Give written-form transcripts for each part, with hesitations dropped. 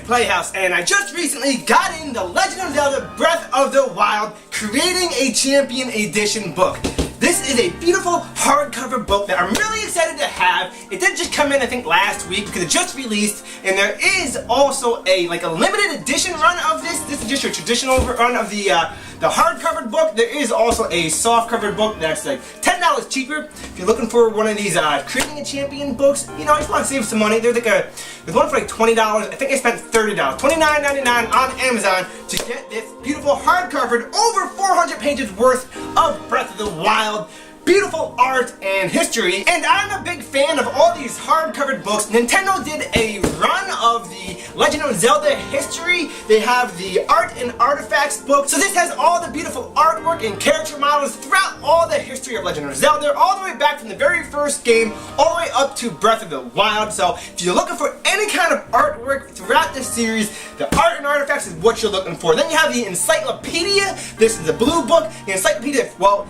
Playhouse, and I just recently got in the Legend of Zelda Breath of the Wild Creating a Champion Edition book. This is a beautiful hardcover book that I'm really excited to have. It did just come in, I think, last week because it just released, and there is also a limited edition run of this. This is just your traditional run of the hardcover book. There is also a soft-covered book that's like $10 cheaper. If you're looking for one of these Creating a Champion books, you know, I just want to save some money. There's one for like $20. I think I spent $30, $29.99 on Amazon to get this beautiful hardcovered, over 400 pages worth of Breath of the Wild. Beautiful art and history, and I'm a big fan of all these hardcovered books. Nintendo did a run of the Legend of Zelda history. They have the Art and Artifacts book, so this has all the beautiful artwork and character models throughout all the history of Legend of Zelda, all the way back from the very first game, all the way up to Breath of the Wild. So if you're looking for any kind of artwork throughout the series, the Art and Artifacts is what you're looking for. Then you have the Encyclopedia. This is the blue book. The Encyclopedia, well,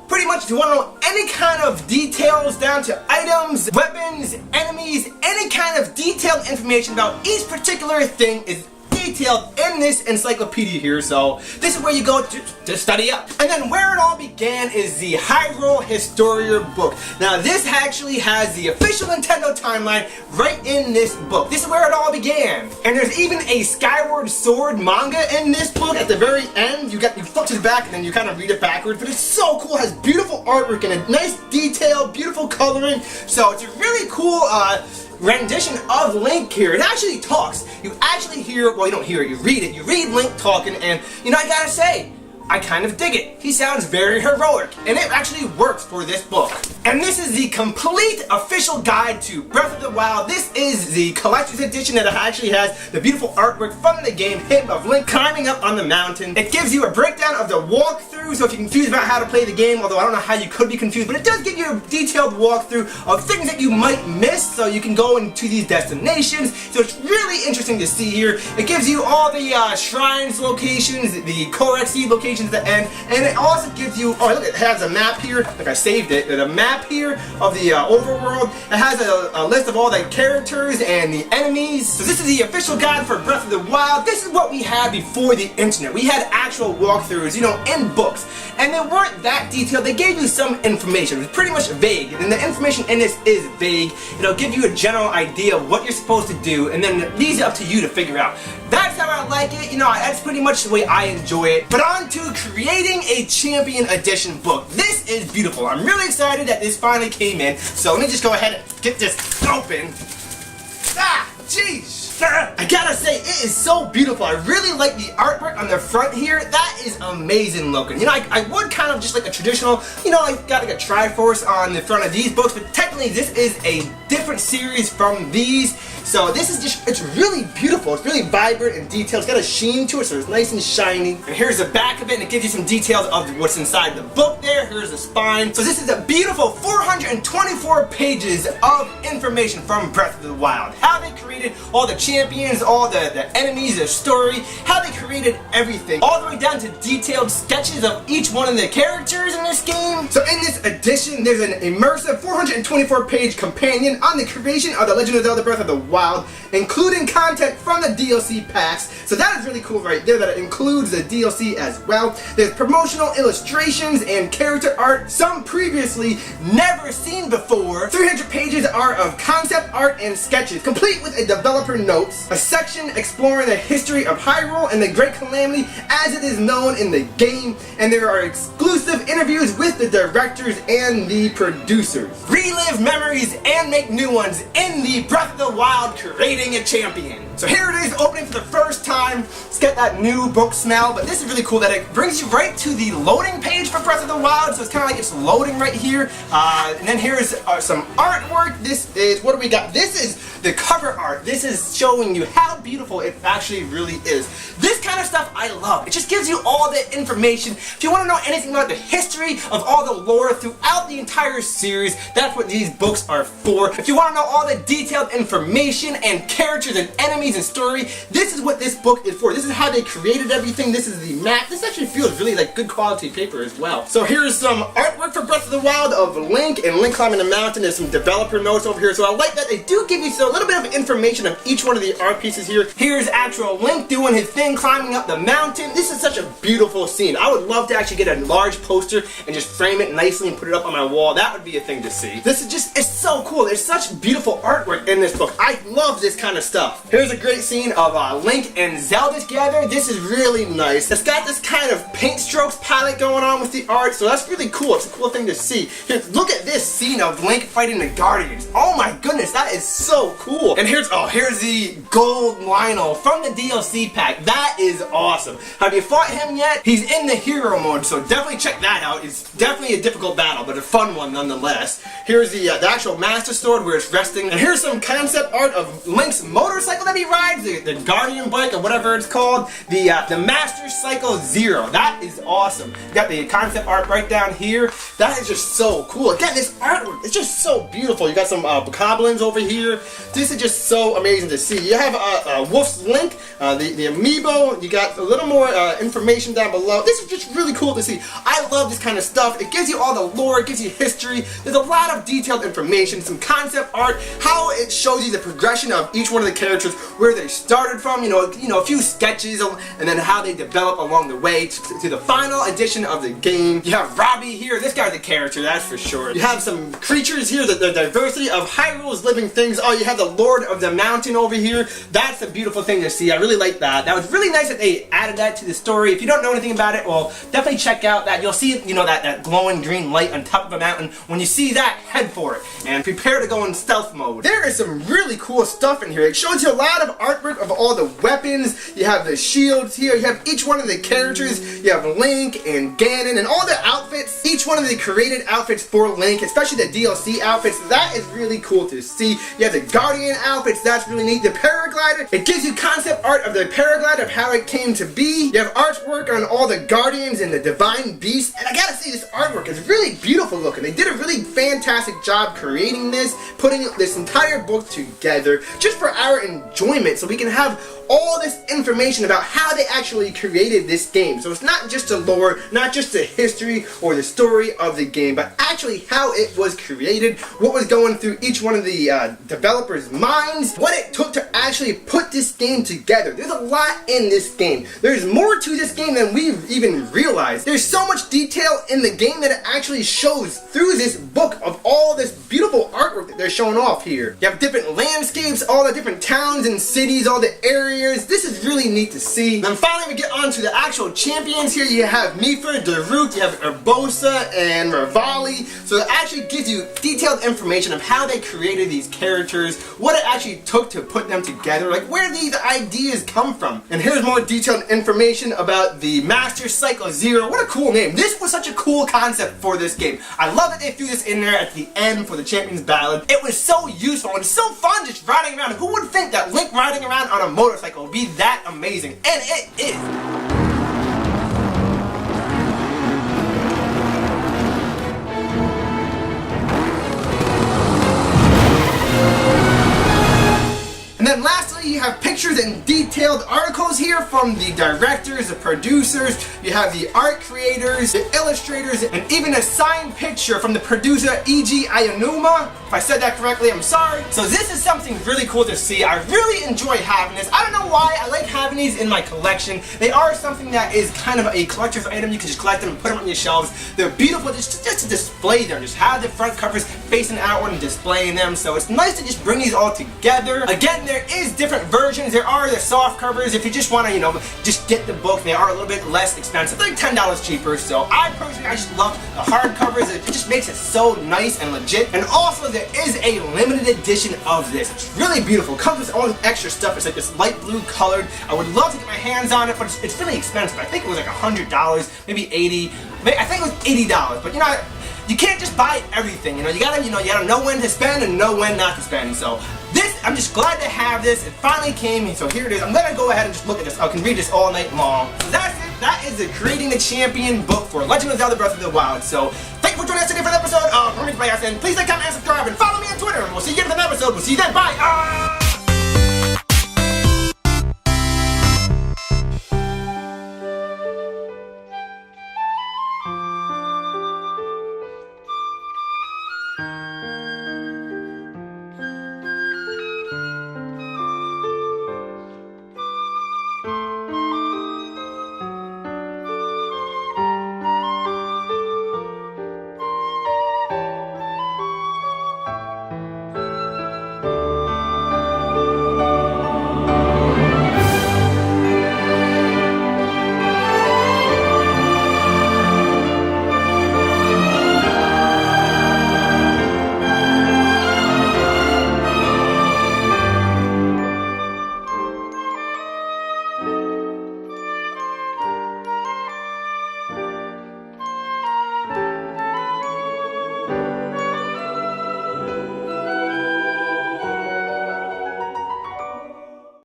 pretty much if you want to know any kind of details down to items, weapons, enemies, any kind of detailed information about each particular thing is detailed in this encyclopedia here, so this is where you go to study up. And then where it all began is the Hyrule Historia book. Now this actually has the official Nintendo timeline right in this book. This is where it all began. And there's even a Skyward Sword manga in this book. At the very end, you flip to the back and then you kind of read it backwards, but it's so cool. It has beautiful artwork and a nice detail, beautiful coloring. So it's a really cool rendition of Link here. It actually talks. You actually hear, well, you don't hear it, you read it. You read Link talking, and you know, I gotta say, I kind of dig it. He sounds very heroic, and it actually works for this book. And this is the complete official guide to Breath of the Wild. This is the collector's edition that actually has the beautiful artwork from the game, hint of Link climbing up on the mountain. It gives you a breakdown of the walkthrough, so if you're confused about how to play the game, although I don't know how you could be confused, but it does give you a detailed walkthrough of things that you might miss, so you can go into these destinations. So it's really interesting to see here. It gives you all the shrines locations, the Korok Seed locations at the end, and it also gives you, oh look, it has a map here, like I saved it, a map here of the overworld. It has a list of all the characters and the enemies. So this is the official guide for Breath of the Wild. This is what we had before the internet. We had actual walkthroughs, you know, in books, and they weren't that detailed. They gave you some information. It was pretty much vague, and the information in this is vague. It'll give you a general idea of what you're supposed to do, and then it leaves it up to you to figure out. That's how I like it, you know, that's pretty much the way I enjoy it. But on to Creating a Champion Edition book. This is beautiful. I'm really excited that this finally came in, so let me just go ahead and get this open. Ah, jeez. I gotta say, it is so beautiful. I really like the artwork on the front here. That is amazing looking. You know, I would kind of just like a traditional, you know, I got like a Triforce on the front of these books, but technically this is a different series from these. So this is just, it's really beautiful. It's really vibrant and detailed. It's got a sheen to it, so it's nice and shiny. And here's the back of it, and it gives you some details of what's inside the book there. Here's the spine. So this is a beautiful 424 pages of information from Breath of the Wild. How they created all the champions, all the enemies, the story, how they created everything. All the way down to detailed sketches of each one of the characters in this game. So in this edition, there's an immersive 424 page companion on the creation of the Legend of Zelda Breath of the Wild, including content from the DLC packs. So that is really cool right there, that it includes the DLC as well. There's promotional illustrations and character art, some previously never seen before. 300 pages are of concept art and sketches, complete with a developer notes, a section exploring the history of Hyrule and the Great Calamity as it is known in the game, and there are exclusive interviews with the directors and the producers. Relive memories and make new ones in the Breath of the Wild Creating a Champion. So here it is, opening for the first time. It's got that new book smell, but this is really cool that it brings you right to the loading page for Breath of the Wild, so it's kind of like it's loading right here. And then here's some artwork. This is, what do we got? This is the cover art. This is showing you how beautiful it actually really is. This kind of stuff I love. It just gives you all the information. If you want to know anything about the history of all the lore throughout the entire series, that's what these books are for. If you want to know all the detailed information, animation and characters and enemies and story. This is what this book is for. This is how they created everything. This is the map. This actually feels really like good quality paper as well. So here's some artwork for Breath of the Wild of Link and Link climbing the mountain. There's some developer notes over here. So I like that they do give you a little bit of information of each one of the art pieces here. Here's actual Link doing his thing, climbing up the mountain. This is such a beautiful scene. I would love to actually get a large poster and just frame it nicely and put it up on my wall. That would be a thing to see. This is just, it's so cool. There's such beautiful artwork in this book. I love this kind of stuff. Here's a great scene of Link and Zelda together. This is really nice. It's got this kind of paint strokes palette going on with the art, so that's really cool. It's a cool thing to see. Here, look at this scene of Link fighting the Guardians. Oh my goodness, that is so cool. And here's the gold Lionel from the DLC pack. That is awesome. Have you fought him yet? He's in the hero mode, so definitely check that out. It's definitely a difficult battle, but a fun one nonetheless. Here's the actual Master Sword where it's resting. And here's some concept art of Link's motorcycle that he rides, the Guardian bike or whatever it's called, the Master Cycle Zero. That is awesome. You got the concept art right down here. That is just so cool. Again, this artwork is just so beautiful. You got some bokoblins over here. This is just so amazing to see. You have Wolf's Link, the amiibo. You got a little more information down below. This is just really cool to see. I love this kind of stuff. It gives you all the lore, it gives you history. There's a lot of detailed information, some concept art, how it shows you the progression of each one of the characters, where they started from, you know, a few sketches, and then how they develop along the way to the final edition of the game. You have Robbie here. This guy's a character, that's for sure. You have some creatures here, the diversity of Hyrule's living things. Oh, you have the Lord of the Mountain over here. That's a beautiful thing to see. I really like that. That was really nice that they added that to the story. If you don't know anything about it, well, definitely check out that. You'll see, you know, that glowing green light on top of a mountain. When you see that, head for it and prepare to go in stealth mode. There is some really cool stuff in here. It shows you a lot of artwork of all the weapons. You have the shields here. You have each one of the characters. You have Link and Ganon and all their outfits. Each one of the created outfits for Link, especially the DLC outfits. That is really cool to see. You have the Guardian outfits. That's really neat. The paraglider. It gives you concept art of the paraglider, of how it came to be. You have artwork on all the Guardians and the Divine Beast. And I gotta say, this artwork is really beautiful looking. They did a really fantastic job creating this, putting this entire book together just for our enjoyment, so we can have all this information about how they actually created this game. So it's not just the lore, not just the history or the story of the game, but actually how it was created, what was going through each one of the developers' minds, what it took to actually put this game together. There's a lot in this game. There's more to this game than we even realized. There's so much detail in the game that it actually shows through this book of all this beautiful artwork that they're showing off here. You have different landscapes, all the different towns and cities, all the areas. This is really neat to see. Then finally we get on to the actual champions here. You have Mipha, Daruk, you have Urbosa, and Mervali. So it actually gives you detailed information of how they created these characters, what it actually took to put them together, like where these ideas come from. And here's more detailed information about the Master Cycle Zero. What a cool name. This was such a cool concept for this game. I love that they threw this in there at the end for the Champions Ballad. It was so useful and so fun just riding around. Who would think that Link riding around on a motorcycle would be that amazing? And it is. And then lastly, you have pictures and detailed articles here from the directors, the producers, you have the art creators, the illustrators, and even a signed picture from the producer E.G. Ayanuma. If I said that correctly, I'm sorry. So this is something really cool to see. I really enjoy having this. I don't know why, I like having these in my collection. They are something that is kind of a collector's item. You can just collect them and put them on your shelves. They're beautiful just to display them. Just have the front covers facing outward and displaying them. So it's nice to just bring these all together. Again, there is different versions. There are the soft covers. If you just want to, you know, just get the book, they are a little bit less expensive. They're like $10 cheaper. So I just love the hard covers. It just makes it so nice and legit. And also there is a limited edition of this. It's really beautiful. It comes with all this extra stuff. It's like this light blue colored. I would love to get my hands on it, but it's really expensive. I think it was like $100, maybe $80. I think it was $80. But you know, you can't just buy everything. You gotta know when to spend and know when not to spend. So this, I'm just glad to have this. It finally came, so here it is. I'm gonna go ahead and just look at this. I can read this all night long. So that's it. That is the Creating the Champion book for Legend of Zelda Breath of the Wild. So thank you for joining us today for the episode of Wormys Playhouse, and please like, comment, and subscribe, and follow me on Twitter. And we'll see you again in the next episode. We'll see you then. Bye.